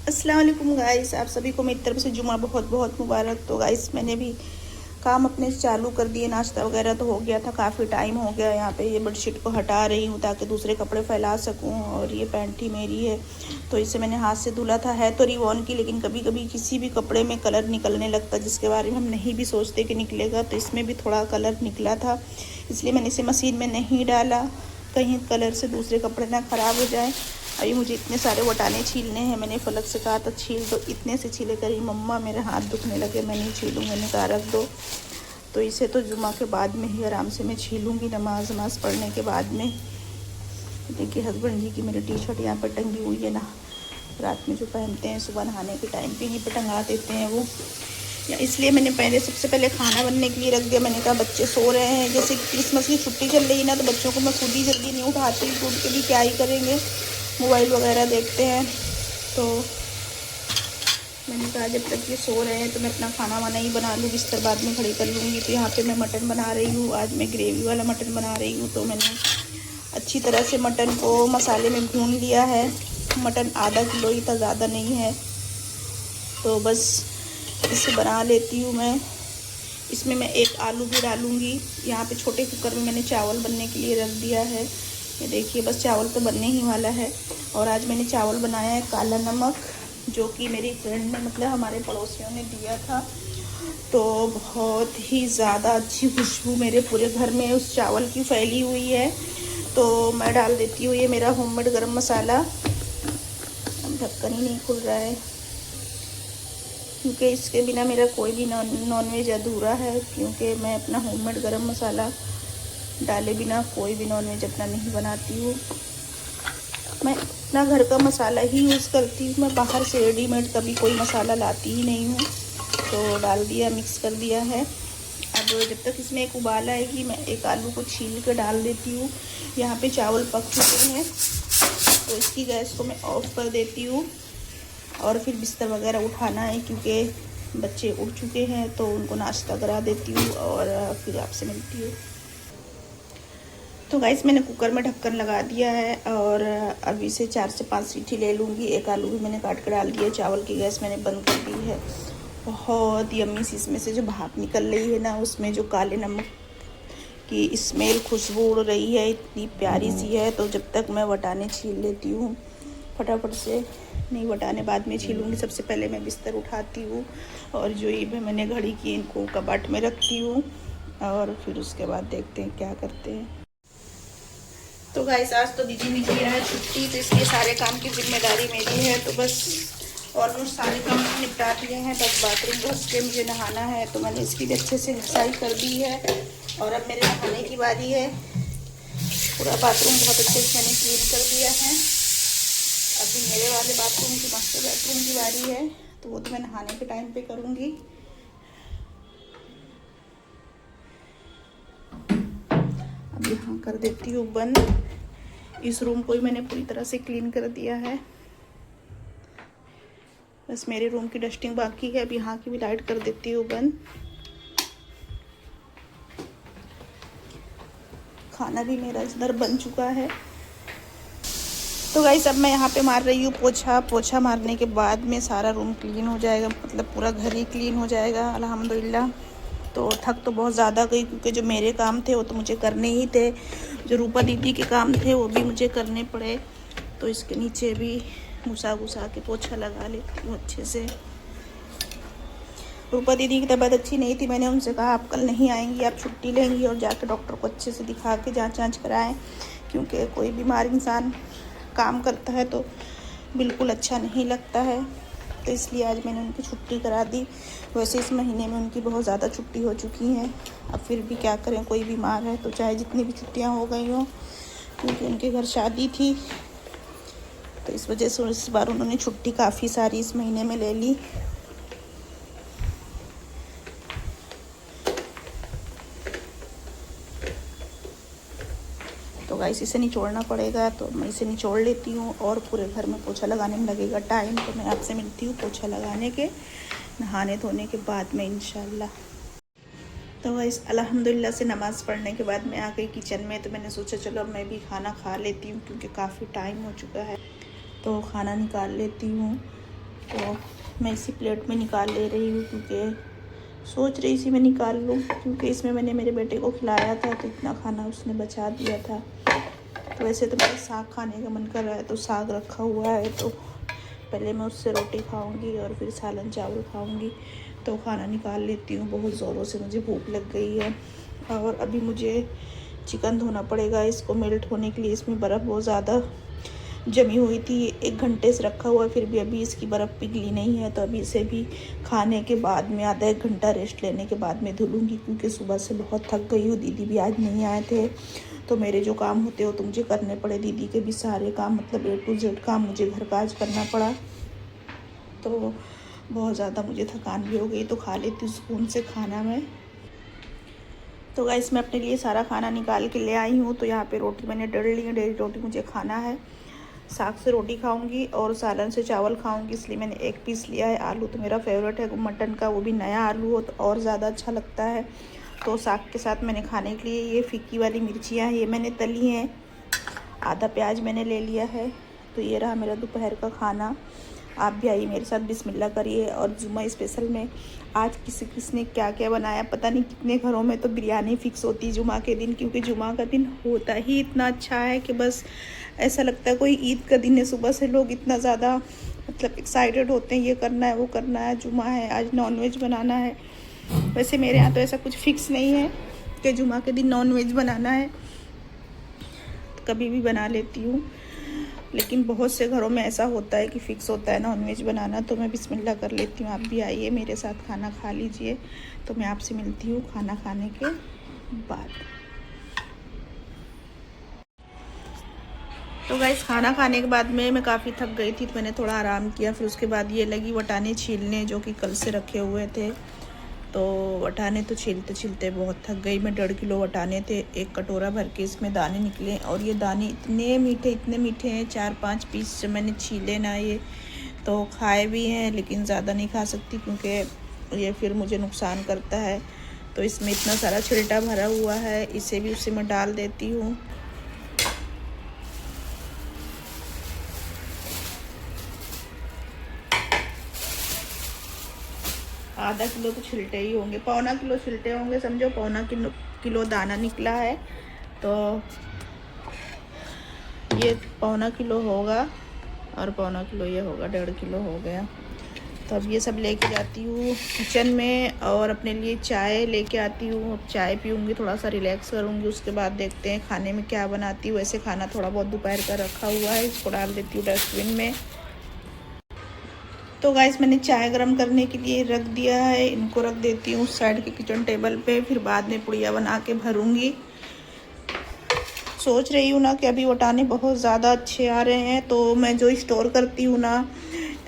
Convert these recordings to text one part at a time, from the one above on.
अस्सलाम वालेकुम गाइस, आप सभी को मेरी तरफ से जुमा बहुत बहुत मुबारक। तो गाइस मैंने भी काम अपने चालू कर दिए। नाश्ता वगैरह तो हो गया था, काफ़ी टाइम हो गया। यहाँ पे ये बेडशीट को हटा रही हूँ ताकि दूसरे कपड़े फैला सकूँ। और ये पैंट ही मेरी है तो इसे मैंने हाथ से धुला था। है तो रिवॉन की, लेकिन कभी कभी किसी भी कपड़े में कलर निकलने लगता जिसके बारे में हम नहीं भी सोचते कि निकलेगा। तो इसमें भी थोड़ा कलर निकला था, इसलिए मैंने इसे मशीन में नहीं डाला, कहीं कलर से दूसरे कपड़े ना ख़राब हो जाए। अभी मुझे इतने सारे वटाने छीलने हैं। मैंने फलक से कहा था छील दो, इतने से छीले करी मम्मा मेरे हाथ दुखने लगे, मैं नहीं छीलूँ। मैंने कहा रख दो। तो इसे तो जुमा के बाद में ही आराम से मैं छीलूँगी, नमाज नमाज पढ़ने के बाद में। देखिए हस्बैंड जी की मेरी टी शर्ट यहाँ पर टंगी हुई है ना, रात में जो पहनते हैं, सुबह नहाने के टाइम पे यहीं पर टंगा देते हैं वो। या इसलिए मैंने पहले सबसे पहले खाना बनने के लिए रख दिया। मैंने कहा बच्चे सो रहे हैं, जैसे कि क्रिसमस की छुट्टी चल रही है ना, तो बच्चों को मैं खुद ही जल्दी नहीं उठाती, तो उठ के भी क्या ही करेंगे, मोबाइल वगैरह देखते हैं। तो मैंने कहा जब तक ये सो रहे हैं तो मैं अपना खाना वाना ही बना लूँ, बिस्तर बाद में खड़ी कर लूँगी। तो यहाँ पे मैं मटन बना रही हूँ, आज मैं ग्रेवी वाला मटन बना रही हूँ। तो मैंने अच्छी तरह से मटन को मसाले में भून लिया है। मटन आधा किलो ही था, ज़्यादा नहीं है। तो बस इसे बना लेती हूँ मैं। इसमें मैं एक आलू भी डालूँगी। यहाँ पे छोटे कुकर में मैंने चावल बनने के लिए रख दिया है। ये देखिए बस चावल तो बनने ही वाला है। और आज मैंने चावल बनाया है काला नमक, जो कि मेरी फ्रेंड ने, मतलब हमारे पड़ोसियों ने दिया था। तो बहुत ही ज़्यादा अच्छी खुशबू मेरे पूरे घर में उस चावल की फैली हुई है। तो मैं डाल देती हूँ ये मेरा होममेड गरम मसाला। अब ढक्कन ही नहीं खुल रहा है, क्योंकि इसके बिना मेरा कोई भी नॉन वेज अधूरा है। क्योंकि मैं अपना होममेड गरम मसाला डाले बिना कोई भी नॉन वेज अपना नहीं बनाती हूँ। मैं अपना घर का मसाला ही यूज़ करती हूँ, मैं बाहर से रेडीमेड कभी कोई मसाला लाती ही नहीं हूँ। तो डाल दिया, मिक्स कर दिया है। अब जब तक इसमें एक उबाल आएगी, मैं एक आलू को छील कर डाल देती हूँ। यहाँ पे चावल पक चुके हैं, तो इसकी गैस को मैं ऑफ़ कर देती हूँ। और फिर बिस्तर वगैरह उठाना है, क्योंकि बच्चे उठ चुके हैं, तो उनको नाश्ता करा देती हूँ और फिर आपसे मिलती हूँ। तो गाइस मैंने कुकर में ढक्कन लगा दिया है और अब इसे 4 से 5 सीटी ले लूँगी। एक आलू भी मैंने काट कर डाल दिया। चावल की गैस मैंने बंद कर दी है। बहुत यम्मी सी इसमें से जो भाप निकल रही है ना, उसमें जो काले नमक की स्मेल, खुशबू उड़ रही है, इतनी प्यारी सी है। तो जब तक मैं वटाने छील लेती हूँ फटाफट से। नहीं, वटाने बाद में छीलूँगी। सबसे पहले मैं बिस्तर उठाती हूँ और जो ये मैंने घड़ी की, इनको कबाट में रखती हूँ और फिर उसके बाद देखते हैं क्या करते हैं। तो गाइस आज तो दीदी ने किया है छुट्टी, तो इसलिए सारे काम की जिम्मेदारी मेरी है। तो बस ऑलमोस्ट सारे काम निपटा दिए हैं, बस बाथरूम घस के मुझे नहाना है। तो मैंने इसकी भी अच्छे से घसाई कर दी है और अब मेरे नहाने की बारी है। पूरा बाथरूम बहुत अच्छे से मैंने क्लीन कर दिया है। अभी मेरे वाले बाथरूम की, मास्टर बेडरूम की बारी है, तो वो तो मैं नहाने के टाइम पे करूँगी। अब यहाँ कर देती हूँ बंद। इस रूम को ही मैंने पूरी तरह से क्लीन कर दिया है। बस मेरे रूम की डस्टिंग बाकी है। अब यहाँ की भी लाइट कर देती हूँ बंद। खाना भी मेरा इधर बन चुका है। तो गाइस अब मैं यहाँ पे मार रही हूँ पोछा। पोछा मारने के बाद में सारा रूम क्लीन हो जाएगा, मतलब पूरा घर ही क्लीन हो जाएगा अल्हम्दुलिल्लाह। तो थक तो बहुत ज़्यादा गई, क्योंकि जो मेरे काम थे वो तो मुझे करने ही थे, जो रूपा दीदी के काम थे वो भी मुझे करने पड़े। तो इसके नीचे भी घुसा के पोछा लगा लेती हूँ अच्छे से। रूपा दीदी की तबीयत अच्छी नहीं थी, मैंने उनसे कहा आप कल नहीं आएंगी, आप छुट्टी लेंगी और जाकर डॉक्टर को अच्छे से दिखा के जाँच कराएँ। क्योंकि कोई बीमार इंसान काम करता है तो बिल्कुल अच्छा नहीं लगता है। तो इसलिए आज मैंने उनकी छुट्टी करा दी। वैसे इस महीने में उनकी बहुत ज़्यादा छुट्टी हो चुकी हैं, अब फिर भी क्या करें, कोई बीमार है तो चाहे जितनी भी छुट्टियां हो गई हों, क्योंकि उनके घर शादी थी, तो इस वजह से इस बार उन्होंने छुट्टी काफ़ी सारी इस महीने में ले ली। तो गाइस इसे निचोड़ना पड़ेगा, तो मैं इसे निचोड़ लेती हूँ और पूरे घर में पोछा लगाने में लगेगा टाइम। तो मैं आपसे मिलती हूँ पोछा लगाने के, नहाने धोने के बाद में इंशाल्लाह। तो गाइस अल्हम्दुलिल्लाह से नमाज़ पढ़ने के बाद मैं आ गई किचन में। तो मैंने सोचा चलो अब मैं भी खाना खा लेती हूँ, क्योंकि काफ़ी टाइम हो चुका है। तो खाना निकाल लेती हूँ। तो मैं इसी प्लेट में निकाल ले रही हूँ, क्योंकि सोच रही थी मैं निकाल लूँ, क्योंकि इसमें मैंने मेरे बेटे को खिलाया था तो इतना खाना उसने बचा दिया था। तो वैसे तो मेरा साग खाने का मन कर रहा है, तो साग रखा हुआ है, तो पहले मैं उससे रोटी खाऊंगी और फिर सालन चावल खाऊंगी। तो खाना निकाल लेती हूँ, बहुत ज़ोरों से मुझे भूख लग गई है। और अभी मुझे चिकन धोना पड़ेगा इसको मेल्ट होने के लिए। इसमें बर्फ़ बहुत ज़्यादा जमी हुई थी, 1 घंटे से रखा हुआ, फिर भी अभी इसकी बर्फ़ पिघली नहीं है। तो अभी इसे भी खाने के बाद में आधा 1 घंटा रेस्ट लेने के बाद में धुलूँगी, क्योंकि सुबह से बहुत थक गई हूँ। दीदी भी आज नहीं आए थे, तो मेरे जो काम होते हो तो मुझे करने पड़े। दीदी के भी सारे काम, मतलब A to Z काम मुझे घर का आज करना पड़ा, तो बहुत ज़्यादा मुझे थकान भी हो गई। तो खा लेती हूँ सुकून से खाना में। तो गाइस मैं अपने लिए सारा खाना निकाल के ले आई हूँ। तो यहाँ पे रोटी मैंने डल ली है, डेली रोटी मुझे खाना है। साग से रोटी खाऊंगी और सालन से चावल खाऊंगी, इसलिए मैंने 1 पीस लिया है। आलू तो मेरा फेवरेट है मटन का, वो भी नया आलू हो तो और ज़्यादा अच्छा लगता है। तो साग के साथ मैंने खाने के लिए ये फीकी वाली मिर्चियाँ ये मैंने तली हैं, आधा प्याज मैंने ले लिया है। तो ये रहा मेरा दोपहर का खाना। आप भी आइए मेरे साथ, बिस्मिल्लाह करिए। और जुम्मा स्पेशल में आज किसने क्या क्या बनाया, पता नहीं कितने घरों में तो बिरयानी फ़िक्स होती है जुम्मा के दिन, क्योंकि जुम्मा का दिन होता ही इतना अच्छा है कि बस ऐसा लगता है कोई ईद का दिन है। सुबह से लोग इतना ज़्यादा मतलब एक्साइटेड होते हैं, ये करना है वो करना है, जुम्मा है आज नॉनवेज बनाना है। वैसे मेरे यहाँ तो ऐसा कुछ फ़िक्स नहीं है कि जुम्मा के दिन नॉनवेज बनाना है, तो कभी भी बना लेती हूँ। लेकिन बहुत से घरों में ऐसा होता है कि फ़िक्स होता है नॉनवेज बनाना। तो मैं बिस्मिल्लाह कर लेती हूँ। आप भी आइए मेरे साथ, खाना खा लीजिए। तो मैं आपसे मिलती हूँ खाना खाने के बाद। तो गाइस खाना खाने के बाद में मैं काफ़ी थक गई थी, तो मैंने थोड़ा आराम किया। फिर उसके बाद ये लगी वटाने छीलने, जो कि कल से रखे हुए थे। तो वटाने तो छीलते छीलते बहुत थक गई मैं। 1.5 किलो वटाने थे, 1 कटोरा भर के इसमें दाने निकले। और ये दाने इतने मीठे हैं। 4-5 पीस जब मैंने छीले ना, ये तो खाए भी हैं, लेकिन ज़्यादा नहीं खा सकती क्योंकि ये फिर मुझे नुकसान करता है। तो इसमें इतना सारा छिलटा भरा हुआ है, इसे भी उसी में डाल देती हूँ। आधा किलो तो छिलटे ही होंगे, 1.25 किलो छिलटे होंगे, समझो 1.25 किलो दाना निकला है। तो ये 1.25 किलो होगा और 1.25 किलो ये होगा, 1.5 किलो हो गया। तो अब ये सब लेके जाती हूँ किचन में और अपने लिए चाय लेके आती हूँ। अब चाय पीऊँगी, थोड़ा सा रिलैक्स करूँगी, उसके बाद देखते हैं खाने में क्या बनाती हूँ। वैसे खाना थोड़ा बहुत दोपहर का रखा हुआ है, इसको डाल देती हूँ डस्टबिन में। तो गाइस मैंने चाय गरम करने के लिए रख दिया है, इनको रख देती हूँ साइड के किचन टेबल पे। फिर बाद में पुड़िया बना के भरूँगी। सोच रही हूँ ना कि अभी वटाने बहुत ज़्यादा अच्छे आ रहे हैं, तो मैं जो स्टोर करती हूँ ना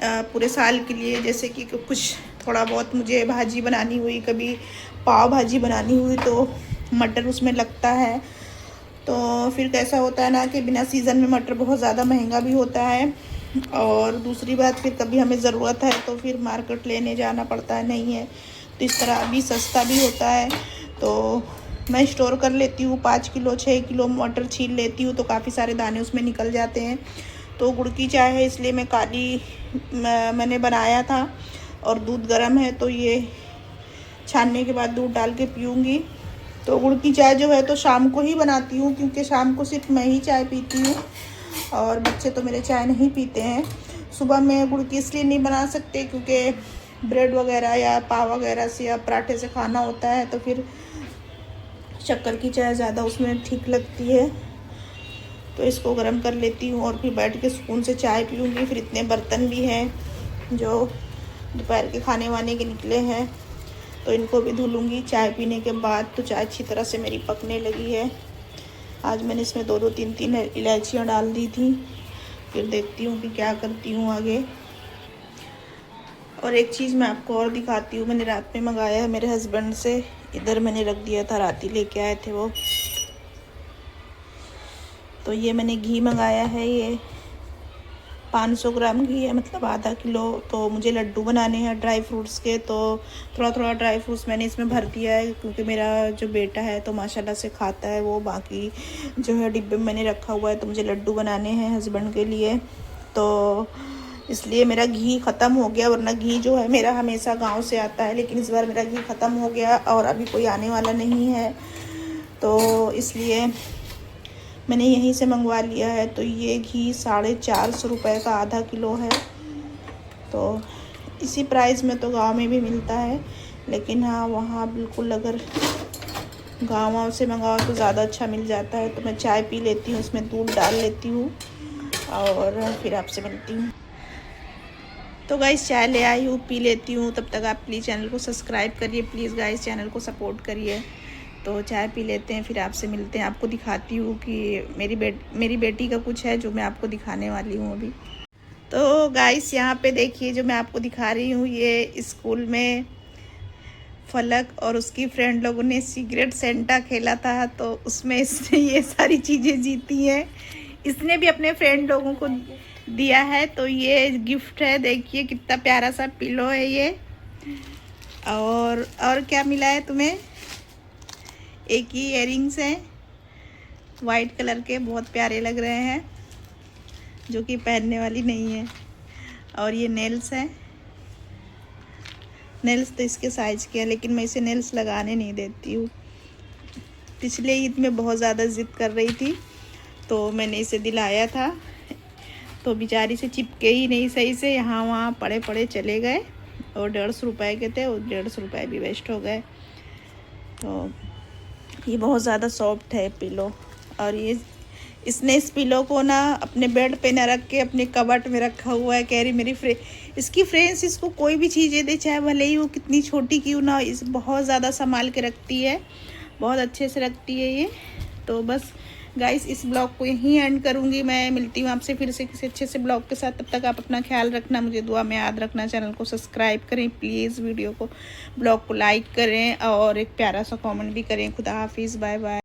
पूरे साल के लिए, जैसे कि कुछ थोड़ा बहुत मुझे भाजी बनानी हुई, कभी पाव भाजी बनानी हुई, तो मटर उसमें लगता है। तो फिर कैसा होता है ना कि बिना सीज़न में मटर बहुत ज़्यादा महंगा भी होता है। और दूसरी बात, फिर कभी हमें ज़रूरत है तो फिर मार्केट लेने जाना पड़ता है, नहीं है तो इस तरह अभी सस्ता भी होता है। तो मैं स्टोर कर लेती हूँ, 5 किलो 6 किलो मटर छील लेती हूँ, तो काफ़ी सारे दाने उसमें निकल जाते हैं। तो गुड़ की चाय है, इसलिए मैं काली मैंने बनाया था और दूध गर्म है, तो ये छानने के बाद दूध डाल के पीऊँगी। तो गुड़ की चाय जो है तो शाम को ही बनाती हूँ, क्योंकि शाम को सिर्फ मैं ही चाय पीती हूँ और बच्चे तो मेरे चाय नहीं पीते हैं। सुबह में गुड़ की इसलिए नहीं बना सकते क्योंकि ब्रेड वगैरह या पाव वगैरह से या पराठे से खाना होता है, तो फिर शक्कर की चाय ज़्यादा उसमें ठीक लगती है। तो इसको गर्म कर लेती हूँ और फिर बैठ के सुकून से चाय पीऊँगी। फिर इतने बर्तन भी हैं जो दोपहर के खाने वाने के निकले हैं, तो इनको भी धुलूँगी चाय पीने के बाद। तो चाय अच्छी तरह से मेरी पकने लगी है। आज मैंने इसमें 2-2 3-3 इलायचियाँ डाल दी थी। फिर देखती हूँ कि क्या करती हूँ आगे। और एक चीज़ मैं आपको और दिखाती हूँ, मैंने रात में मंगाया है मेरे हस्बैंड से, इधर मैंने रख दिया था, रात ही लेके आए थे वो। तो ये मैंने घी मंगाया है, ये 500 ग्राम घी है, मतलब आधा किलो। तो मुझे लड्डू बनाने हैं ड्राई फ्रूट्स के, तो थोड़ा थोड़ा ड्राई फ्रूट्स मैंने इसमें भर दिया है, क्योंकि मेरा जो बेटा है तो माशाल्लाह से खाता है वो। बाकी जो है डिब्बे में मैंने रखा हुआ है, तो मुझे लड्डू बनाने हैं हस्बैंड के लिए। तो इसलिए मेरा घी ख़त्म हो गया, वरना घी जो है मेरा हमेशा गांव से आता है, लेकिन इस बार मेरा घी ख़त्म हो गया और अभी कोई आने वाला नहीं है, तो इसलिए मैंने यहीं से मंगवा लिया है। तो ये घी 450 रुपये का आधा किलो है। तो इसी प्राइस में तो गांव में भी मिलता है, लेकिन हाँ वहाँ बिल्कुल अगर गाँव से मंगाओ तो ज़्यादा अच्छा मिल जाता है। तो मैं चाय पी लेती हूँ, उसमें दूध डाल लेती हूँ और फिर आपसे मिलती हूँ। तो गाइस चाय ले आई हूँ, पी लेती हूँ। तब तक आप प्लीज़ चैनल को सब्सक्राइब करिए, प्लीज़ गाइस चैनल को सपोर्ट करिए। तो चाय पी लेते हैं, फिर आपसे मिलते हैं। आपको दिखाती हूँ कि मेरी बेटी का कुछ है जो मैं आपको दिखाने वाली हूँ अभी। तो गाइस यहाँ पे देखिए जो मैं आपको दिखा रही हूँ, ये स्कूल में फलक और उसकी फ्रेंड लोगों ने सीक्रेट सेंटा खेला था, तो उसमें इसने ये सारी चीज़ें जीती हैं। इसने भी अपने फ्रेंड लोगों को दिया है। तो ये गिफ्ट है, देखिए कितना प्यारा सा पिलो है ये। और क्या मिला है तुम्हें? एक ही इयररिंग्स हैं वाइट कलर के, बहुत प्यारे लग रहे हैं, जो कि पहनने वाली नहीं है। और ये नेल्स हैं। नेल्स तो इसके साइज़ के हैं, लेकिन मैं इसे नेल्स लगाने नहीं देती हूँ। पिछले ईद में बहुत ज़्यादा ज़िद कर रही थी, तो मैंने इसे दिलाया था, तो बेचारी से चिपके ही नहीं सही से, यहाँ वहाँ पड़े पड़े चले गए। और 150 रुपये के थे, और 150 रुपये भी वेस्ट हो गए। तो ये बहुत ज़्यादा सॉफ्ट है पिलो। और ये इसने इस पिलो को ना अपने बेड पे ना रख के अपने कबर्ट में रखा हुआ है। कह रही इसकी फ्रेंड्स इसको कोई भी चीज़ें दे, चाहे भले ही वो कितनी छोटी क्यों ना, इस बहुत ज़्यादा संभाल के रखती है, बहुत अच्छे से रखती है ये। तो बस गाइस इस ब्लॉग को यहीं एंड करूँगी। मैं मिलती हूँ आपसे फिर से किसी अच्छे से ब्लॉग के साथ। तब तक आप अपना ख्याल रखना, मुझे दुआ में याद रखना। चैनल को सब्सक्राइब करें प्लीज़, वीडियो को ब्लॉग को लाइक करें और एक प्यारा सा कमेंट भी करें। खुदा हाफिज़, बाय बाय।